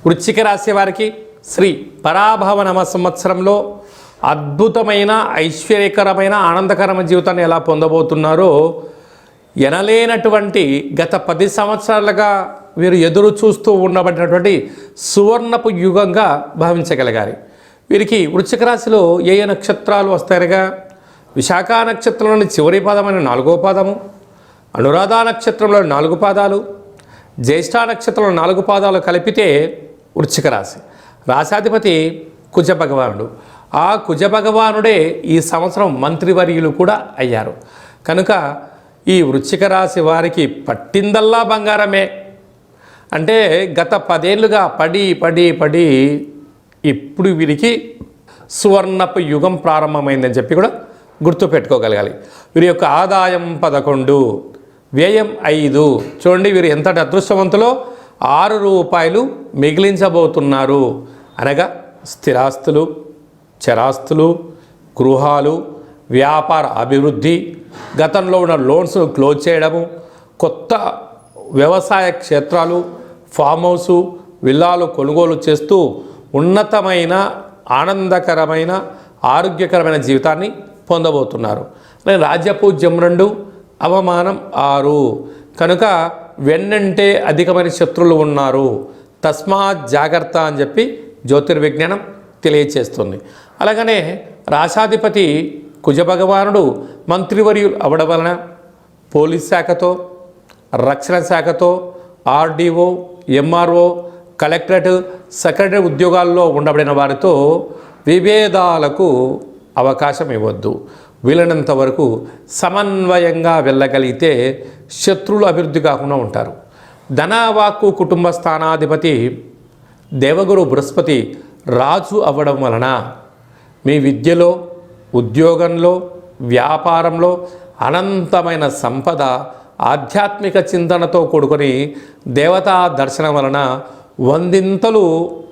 వృశ్చిక రాశి వారికి శ్రీ పరాభవ నవ సంవత్సరంలో అద్భుతమైన ఐశ్వర్యకరమైన ఆనందకరమైన జీవితాన్ని ఎలా పొందబోతున్నారో ఎనలేనటువంటి గత 10 సంవత్సరాలుగా వీరు ఎదురు చూస్తూ ఉండబడినటువంటి సువర్ణపు యుగంగా భావించగలగాలి. వీరికి వృశ్చిక రాశిలో ఏ నక్షత్రాలు వస్తాయనగా విశాఖ నక్షత్రంలోని చివరి పాదమైన 4వ పాదము, అనురాధ నక్షత్రంలో 4 పాదాలు, జ్యేష్ఠ నక్షత్రంలో 4 పాదాలు కలిపితే వృశ్చిక రాశి. రాశాధిపతి కుజ భగవానుడు. ఆ కుజ భగవానుడే ఈ సంవత్సరం మంత్రివర్యులు కూడా అయ్యారు. కనుక ఈ వృశ్చిక రాశి వారికి పట్టిందల్లా బంగారమే. అంటే గత 10 ఏళ్ళుగా పడి ఇప్పుడు వీరికి సువర్ణపు యుగం ప్రారంభమైందని చెప్పి కూడా గుర్తుపెట్టుకోగలగాలి. వీరి యొక్క ఆదాయం 11, వ్యయం 5. చూడండి వీరు ఎంతటి అదృష్టవంతులో 6 రూపాయలు మిగిలించబోతున్నారు. అనగా స్థిరాస్తులు, చరాస్తులు, గృహాలు, వ్యాపార అభివృద్ధి, గతంలో ఉన్న లోన్స్ క్లోజ్ చేయడము, కొత్త వ్యవసాయ క్షేత్రాలు, ఫామ్ హౌసు, విల్లాలు కొనుగోలు చేస్తూ ఉన్నతమైన ఆనందకరమైన ఆరోగ్యకరమైన జీవితాన్ని పొందబోతున్నారు. రాజ్యపూజ్యం 2, అవమానం 6. కనుక వెన్నంటే అధికమైన శత్రువులు ఉన్నారు, తస్మాత్ జాగ్రత్త అని చెప్పి జ్యోతిర్విజ్ఞానం తెలియచేస్తుంది. అలాగనే రాశాధిపతి కుజభగవానుడు మంత్రివర్యులు అవడం వలన పోలీస్ శాఖతో, రక్షణ శాఖతో, ఆర్డీఓ, ఎంఆర్ఓ, కలెక్టరేట్, సెక్రటరీ ఉద్యోగాల్లో ఉండబడిన వారితో విభేదాలకు అవకాశం ఇవ్వద్దు. వీలైనంత వరకు సమన్వయంగా వెళ్ళగలిగితే శత్రువులు అభివృద్ధి కాకుండా ఉంటారు. ధనవాక్కు కుటుంబ స్థానాధిపతి దేవగురు బృహస్పతి రాజు అవ్వడం వలన మీ విద్యలో, ఉద్యోగంలో, వ్యాపారంలో అనంతమైన సంపద ఆధ్యాత్మిక చింతనతో కూడుకొని దేవతా దర్శనం వలన 100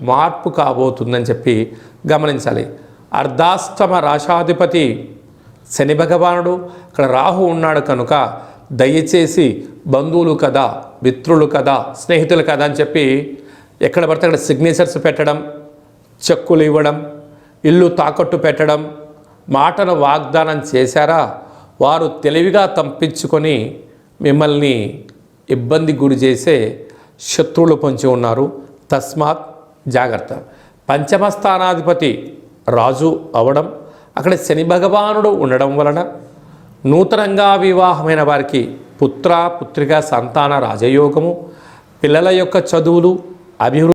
మార్పు కాబోతుందని చెప్పి గమనించాలి. అర్ధాష్టమ రాశాధిపతి శని భగవానుడు, అక్కడ రాహు ఉన్నాడు. కనుక దయచేసి బంధువులు కదా, మిత్రులు కదా, స్నేహితులు కదా అని చెప్పి ఎక్కడ పడితే అక్కడ సిగ్నేచర్స్ పెట్టడం, చెక్కులు ఇవ్వడం, ఇల్లు తాకట్టు పెట్టడం, మాటను వాగ్దానం చేశారా వారు తెలివిగా తప్పించుకొని మిమ్మల్ని ఇబ్బంది గురి చేసే శత్రువులు పొంచి ఉన్నారు. తస్మాత్ జాగ్రత్త. పంచమ స్థానాధిపతి రాజు అవడం, అక్కడ శని భగవానుడు ఉండడం వలన నూతనంగా వివాహమైన వారికి పుత్ర పుత్రిక సంతాన రాజయోగము, పిల్లల యొక్క చదువులు, అభివృద్ధి